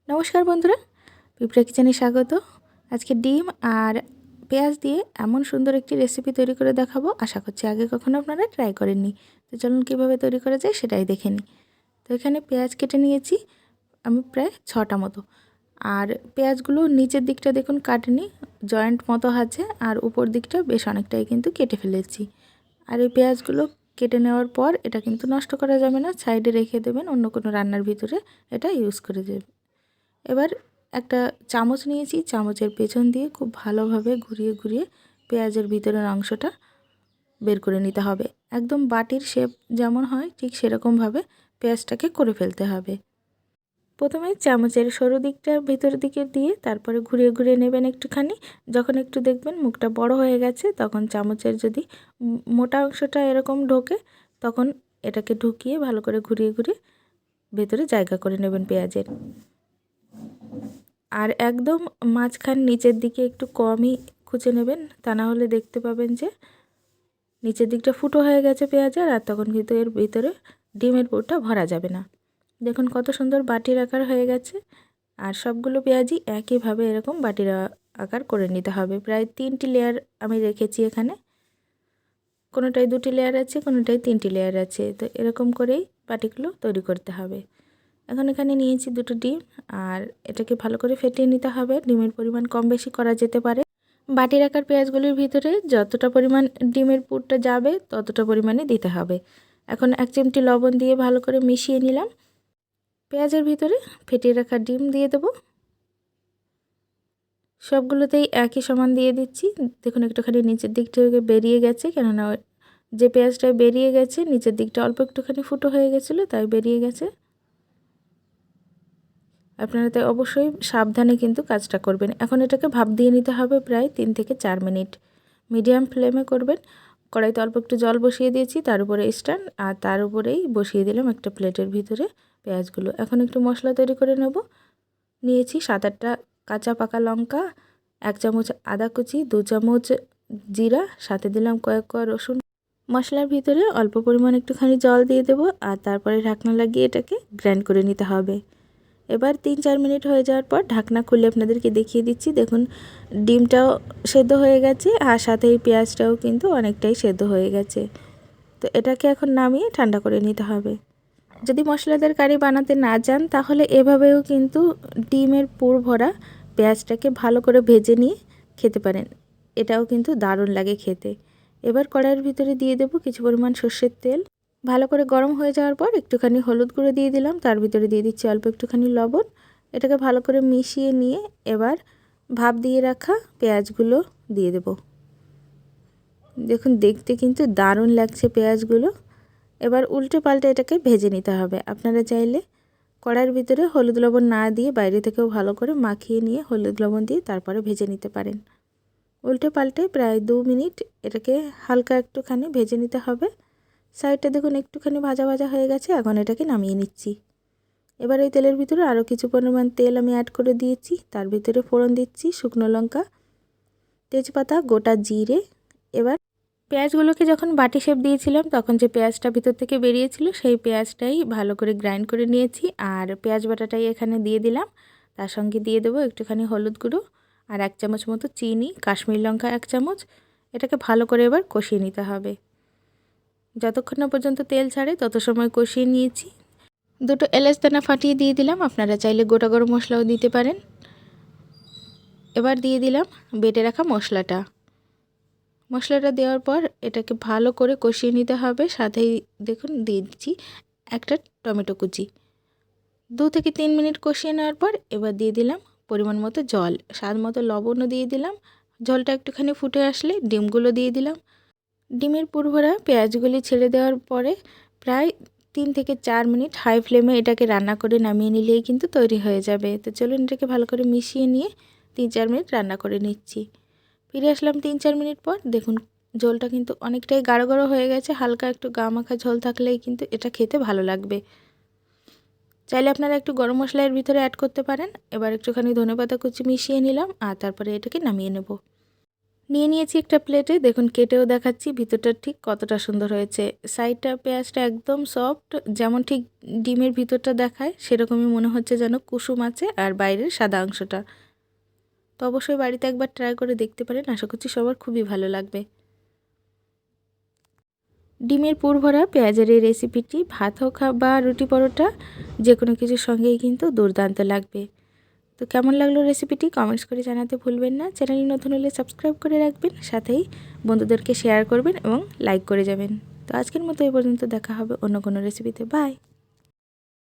নমস্কার বন্ধুরা, পিঁপড়া কিচেনে স্বাগত। আজকে ডিম আর পেঁয়াজ দিয়ে এমন সুন্দর একটি রেসিপি তৈরি করে দেখাবো। আশা করছি আগে কখনো আপনারা ট্রাই করেননি। তো চলুন কীভাবে তৈরি করা যায় সেটাই দেখে নিই। তো এখানে পেঁয়াজ কেটে নিয়েছি আমি প্রায় 6টা মতো। আর পেঁয়াজগুলো নিচের দিকটা দেখুন কাটেনি, জয়েন্ট মতো আছে, আর উপর দিকটা বেশ অনেকটাই কিন্তু কেটে ফেলেছি। আর এই পেঁয়াজগুলো কেটে নেওয়ার পর এটা কিন্তু নষ্ট করা যাবে না, সাইডে রেখে দেবেন, অন্য কোনো রান্নার ভিতরে এটা ইউজ করে দেবেন। এবার একটা চামচ নিয়েছি, চামচের পেছন দিয়ে খুব ভালোভাবে ঘুরিয়ে ঘুরিয়ে পেঁয়াজের ভিতরের অংশটা বের করে নিতে হবে। একদম বাটির শেপ যেমন হয় ঠিক সেরকমভাবে পেঁয়াজটাকে করে ফেলতে হবে। প্রথমে চামচের সরু দিকটা ভেতর দিকে দিয়ে তারপরে ঘুরিয়ে ঘুরিয়ে নেবেন একটুখানি। যখন একটু দেখবেন মুখটা বড় হয়ে গেছে, তখন চামচের যদি মোটা অংশটা এরকম ঢোকে, তখন এটাকে ঢুকিয়ে ভালো করে ঘুরিয়ে ঘুরিয়ে ভেতরে জায়গা করে নেবেন পেঁয়াজের। আর একদম মাঝখান নিচের দিকে একটু কমই খুঁজে নেবেন, তা না হলে দেখতে পাবেন যে নিচের দিকটা ফুটো হয়ে গেছে পেঁয়াজের, আর তখন কিন্তু এর ভিতরে ডিমের পুরটা ভরা যাবে না। দেখুন কত সুন্দর বাটির আকার হয়ে গেছে। আর সবগুলো পেঁয়াজই একইভাবে এরকম বাটির আকার করে নিতে হবে। প্রায় 3টি লেয়ার আমি রেখেছি এখানে, কোনোটায় 2টি লেয়ার আছে, কোনোটায় 3টি লেয়ার আছে। তো এরকম করেই বাটিগুলো তৈরি করতে হবে। এখন এখানে নিয়েছি 2টো ডিম, আর এটাকে ভালো করে ফেটিয়ে নিতে হবে। ডিমের পরিমাণ কম বেশি করা যেতে পারে। বাটির আকার পেঁয়াজগুলির ভিতরে যতটা পরিমাণ ডিমের পুরটা যাবে ততটা পরিমাণে দিতে হবে। এখন 1 চিমটি লবণ দিয়ে ভালো করে মিশিয়ে নিলাম। পেঁয়াজের ভিতরে ফেটিয়ে রাখা ডিম দিয়ে দেব। সবগুলোতেই একই সমান দিয়ে দিচ্ছি। দেখুন একটুখানি নিচের দিকটা বেরিয়ে গেছে, কেননা যে পেঁয়াজটা বেরিয়ে গেছে নিচের দিকটা অল্প একটুখানি ফুটো হয়ে গেছিলো, তাই বেরিয়ে গেছে। আপনারা তাই অবশ্যই সাবধানে কিন্তু কাজটা করবেন। এখন এটাকে ভাপ দিয়ে নিতে হবে প্রায় 3 থেকে 4 মিনিট। মিডিয়াম ফ্লেমে করবেন। কড়াইতে অল্প একটু জল বসিয়ে দিয়েছি, তার উপরে স্ট্যান্ড, আর তার উপরেই বসিয়ে দিলাম একটা প্লেটের ভিতরে পেঁয়াজগুলো। এখন একটু মশলা তৈরি করে নেব। নিয়েছি 7-8টা কাঁচা পাকা লঙ্কা, 1 চামচ আদা কুচি, 2 চামচ জিরা, সাথে দিলাম কয়েক কোয়া রসুন। মশলার ভিতরে অল্প পরিমাণ একটুখানি জল দিয়ে দেবো, আর তারপরে ঢাকনা লাগিয়ে এটাকে গ্রাইন্ড করে নিতে হবে। এবার 3-4 মিনিট হয়ে যাওয়ার পর ঢাকনা খুলে আপনাদেরকে দেখিয়ে দিচ্ছি। দেখুন ডিমটাও সেদ্ধ হয়ে গেছে, আর সাথে এই পেঁয়াজটাও কিন্তু অনেকটাই সেদ্ধ হয়ে গেছে। তো এটাকে এখন নামিয়ে ঠান্ডা করে নিতে হবে। যদি মশলাদার কারি বানাতে না চান, তাহলে এভাবেও কিন্তু ডিমের পুর ভরা পেঁয়াজটাকে ভালো করে ভেজে নিয়ে খেতে পারেন। এটাও কিন্তু দারুণ লাগে খেতে। এবার কড়াইয়ের ভিতরে দিয়ে দেব কিছু পরিমাণ সর্ষের তেল। ভালো করে গরম হয়ে যাওয়ার পর একটুখানি হলুদ গুঁড়ো দিয়ে দিলাম, তার ভিতরে দিয়ে দিচ্ছি অল্প একটুখানি লবণ। এটাকে ভালো করে মিশিয়ে নিয়ে এবার ভাপ দিয়ে রাখা পেঁয়াজগুলো দিয়ে দেব। দেখুন দেখতে কিন্তু দারুণ লাগছে পেঁয়াজগুলো। এবার উল্টে পাল্টে এটাকে ভেজে নিতে হবে। আপনারা চাইলে কড়াইয়ের ভিতরে হলুদ লবণ না দিয়ে বাইরে থেকেও ভালো করে মাখিয়ে নিয়ে হলুদ লবণ দিয়ে তারপরে ভেজে নিতে পারেন। উল্টে পাল্টে প্রায় 2 মিনিট এটাকে হালকা একটুখানি ভেজে নিতে হবে। সাইডটা দেখুন একটুখানি ভাজা ভাজা হয়ে গেছে। এখন এটাকে নামিয়ে নিচ্ছি। এবার এই তেলের ভিতরে আরও কিছু পরিমাণ তেল আমি অ্যাড করে দিয়েছি। তার ভিতরে ফোড়ন দিচ্ছি শুকনো লঙ্কা, তেজপাতা, গোটা জিরে। এবার পেঁয়াজগুলোকে যখন বাটি শেপ দিয়েছিলাম, তখন যে পেঁয়াজটা ভিতর থেকে বেরিয়েছিল সেই পেঁয়াজটাই ভালো করে গ্রাইন্ড করে নিয়েছি, আর পেঁয়াজ বাটাটাই এখানে দিয়ে দিলাম। তার সঙ্গে দিয়ে দেবো একটুখানি হলুদ গুঁড়ো, আর 1 চামচ মতো চিনি, কাশ্মীরি লঙ্কা 1 চামচ। এটাকে ভালো করে এবার কষিয়ে নিতে হবে। যতক্ষণ না পর্যন্ত তেল ছাড়ে তত সময় কষিয়ে নিয়েছি। 2টো এলাচ দানা ফাটিয়ে দিয়ে দিলাম। আপনারা চাইলে গোটা গরম মশলাও দিতে পারেন। এবার দিয়ে দিলাম বেটে রাখা মশলাটা। মশলাটা দেওয়ার পর এটাকে ভালো করে কষিয়ে নিতে হবে। সাথেই দেখুন দিয়ে দিচ্ছি একটা টমেটো কুচি। 2 থেকে 3 মিনিট কষিয়ে নেওয়ার পর এবার দিয়ে দিলাম পরিমাণ মতো জল, স্বাদ মতো লবণও দিয়ে দিলাম। জলটা একটুখানি ফুটে আসলে ডিমগুলো দিয়ে দিলাম। ডিমের পুর ভরা পেঁয়াজগুলি ছেড়ে দেওয়ার পরে প্রায় 3 থেকে 4 মিনিট হাই ফ্লেমে এটাকে রান্না করে নামিয়ে নিলেই কিন্তু তৈরি হয়ে যাবে। তো চলুন এটাকে ভালো করে মিশিয়ে নিয়ে 3-4 মিনিট রান্না করে নিচ্ছি। ফিরে আসলাম 3-4 মিনিট পর। দেখুন ঝোলটা কিন্তু অনেকটাই গাঢ় গাঢ় হয়ে গেছে। হালকা একটু গা মাখা ঝোল থাকলেই কিন্তু এটা খেতে ভালো লাগবে। চাইলে আপনারা একটু গরম মশলা এর ভিতরে অ্যাড করতে পারেন। এবার একটুখানি ধনেপাতা কুচি মিশিয়ে নিলাম, আর তারপরে এটাকে নামিয়ে নেব। নিয়ে নিয়েছি একটা প্লেটে, দেখুন কেটেও দেখাচ্ছি ভিতরটা ঠিক কতটা সুন্দর হয়েছে। সাইডটা পেঁয়াজটা একদম সফট, যেমন ঠিক ডিমের ভিতরটা দেখায় সেরকমই মনে হচ্ছে যেন কুসুম আছে, আর বাইরের সাদা অংশটা। তো অবশ্যই বাড়িতে একবার ট্রাই করে দেখতে পারেন, আশা করছি সবার খুবই ভালো লাগবে। ডিমের পুর ভরা পেঁয়াজের এই রেসিপিটি ভাত হোক বা রুটি পরোটা যে কোনো কিছুর সঙ্গেই কিন্তু দুর্দান্ত লাগবে। তো কেমন লাগলো রেসিপিটি কমেন্টস করে জানাতে ভুলবেন না। চ্যানেলে নতুন হলে সাবস্ক্রাইব করে রাখবেন, সাথেই বন্ধুদেরকে শেয়ার করবেন এবং লাইক করে যাবেন। তো আজকের মতো এই পর্যন্ত, দেখা হবে অন্য কোনো রেসিপিতে। বাই।